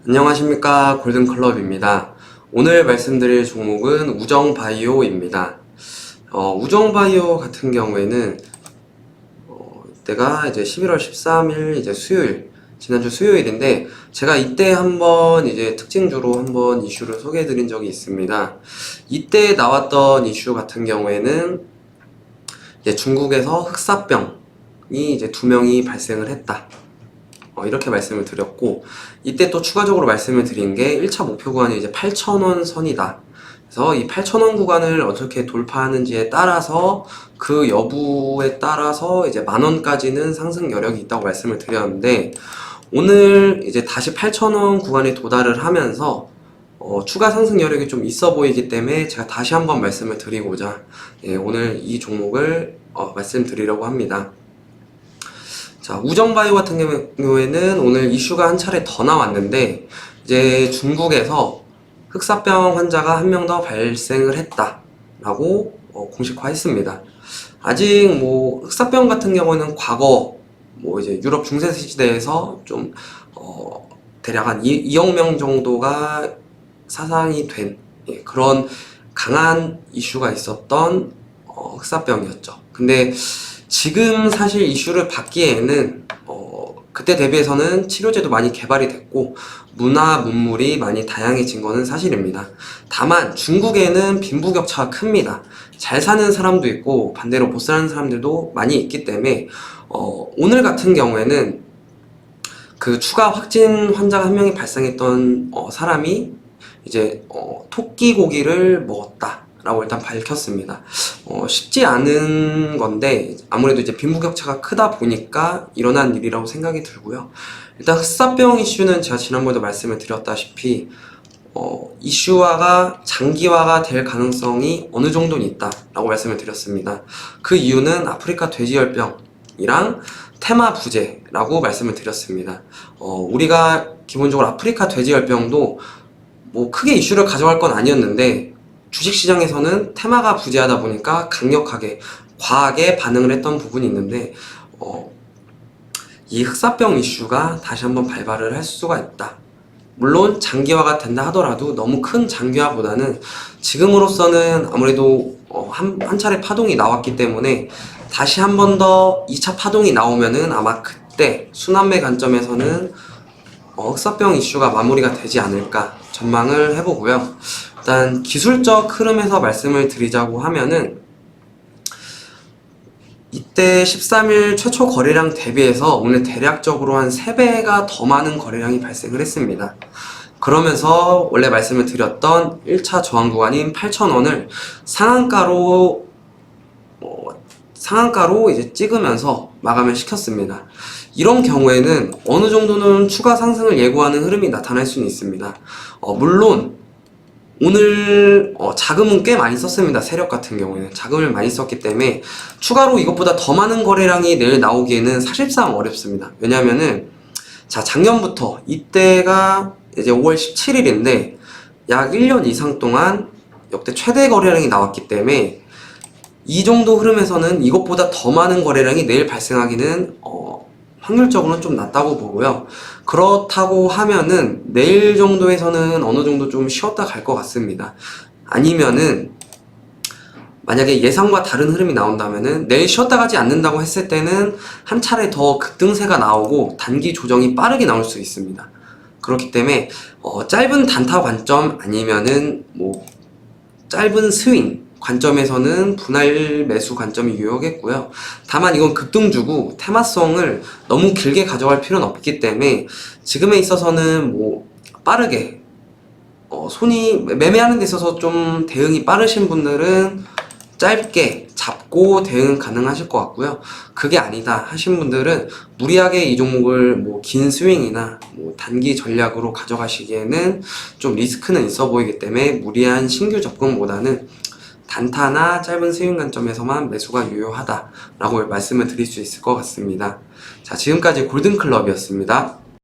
안녕하십니까, 골든클럽입니다. 오늘 말씀드릴 종목은 우정바이오입니다. 우정바이오 같은 경우에는 이때가 이제 11월 13일 이제 수요일, 지난주 수요일인데 제가 이때 한번 이제 특징주로 한번 이슈를 소개해 드린 적이 있습니다. 이때 나왔던 이슈 같은 경우에는 이제 중국에서 흑사병이 이제 2명이 발생을 했다. 이렇게 말씀을 드렸고, 이때 또 추가적으로 말씀을 드린 게 1차 목표 구간이 이제 8,000원 선이다. 그래서 이 8,000원 구간을 어떻게 돌파하는지에 따라서 그 여부에 따라서 이제 10,000원까지는 상승 여력이 있다고 말씀을 드렸는데, 오늘 이제 다시 8,000원 구간에 도달을 하면서 추가 상승 여력이 좀 있어 보이기 때문에 제가 다시 한번 말씀을 드리고자 오늘 이 종목을 말씀드리려고 합니다. 자, 우정바이오 같은 경우에는 오늘 이슈가 한 차례 더 나왔는데, 이제 중국에서 흑사병 환자가 한 명 더 발생을 했다라고 공식화했습니다. 아직 뭐 흑사병 같은 경우는 과거 뭐 이제 유럽 중세 시대에서 좀 대략 한 2억 명 정도가 사상이 된 그런 강한 이슈가 있었던 흑사병이었죠. 근데 지금 사실 이슈를 받기에는 그때 대비해서는 치료제도 많이 개발이 됐고 문화 문물이 많이 다양해진 거는 사실입니다. 다만 중국에는 빈부격차가 큽니다. 잘 사는 사람도 있고 반대로 못 사는 사람들도 많이 있기 때문에 오늘 같은 경우에는 그 추가 확진 환자가 한 명이 발생했던 사람이 이제 토끼 고기를 먹었다 라고 일단 밝혔습니다. 쉽지 않은 건데 아무래도 이제 빈부격차가 크다 보니까 일어난 일이라고 생각이 들고요. 일단 흑사병 이슈는 제가 지난번에도 말씀을 드렸다시피 이슈화가 장기화가 될 가능성이 어느 정도는 있다 라고 말씀을 드렸습니다. 그 이유는 아프리카 돼지열병이랑 테마 부재라고 말씀을 드렸습니다. 우리가 기본적으로 아프리카 돼지열병도 뭐 크게 이슈를 가져갈 건 아니었는데 주식시장에서는 테마가 부재하다 보니까 강력하게 과하게 반응을 했던 부분이 있는데 이 흑사병 이슈가 다시 한번 발발을 할 수가 있다. 물론 장기화가 된다 하더라도 너무 큰 장기화보다는 지금으로서는 아무래도 한 차례 파동이 나왔기 때문에 다시 한 번 더 2차 파동이 나오면은 아마 그때 순환매 관점에서는 흑사병 이슈가 마무리가 되지 않을까 전망을 해보고요. 일단 기술적 흐름에서 말씀을 드리자고 하면은 이때 13일 최초 거래량 대비해서 오늘 대략적으로 한 3배가 더 많은 거래량이 발생을 했습니다. 그러면서 원래 말씀을 드렸던 1차 저항 구간인 8,000원을 상한가로 이제 찍으면서 마감을 시켰습니다. 이런 경우에는 어느 정도는 추가 상승을 예고하는 흐름이 나타날 수는 있습니다. 물론 오늘 자금은 꽤 많이 썼습니다. 세력 같은 경우에는 자금을 많이 썼기 때문에 추가로 이것보다 더 많은 거래량이 내일 나오기에는 사실상 어렵습니다. 왜냐면은 자, 작년부터 이때가 이제 5월 17일인데 약 1년 이상 동안 역대 최대 거래량이 나왔기 때문에 이 정도 흐름에서는 이것보다 더 많은 거래량이 내일 발생하기는 확률적으로는 좀 낮다고 보고요. 그렇다고 하면은 내일 정도에서는 어느 정도 좀 쉬었다 갈 것 같습니다. 아니면은 만약에 예상과 다른 흐름이 나온다면은 내일 쉬었다 가지 않는다고 했을 때는 한 차례 더 급등세가 나오고 단기 조정이 빠르게 나올 수 있습니다. 그렇기 때문에 짧은 단타 관점 아니면은 뭐 짧은 스윙 관점에서는 분할 매수 관점이 유효하겠고요. 다만 이건 급등주고 테마성을 너무 길게 가져갈 필요는 없기 때문에 지금에 있어서는 뭐 빠르게 손이 매매하는 데 있어서 좀 대응이 빠르신 분들은 짧게 잡고 대응 가능하실 것 같고요. 그게 아니다 하신 분들은 무리하게 이 종목을 뭐 긴 스윙이나 뭐 단기 전략으로 가져가시기에는 좀 리스크는 있어 보이기 때문에 무리한 신규 접근보다는 단타나 짧은 스윙 관점에서만 매수가 유효하다라고 말씀을 드릴 수 있을 것 같습니다. 자, 지금까지 골든클럽이었습니다.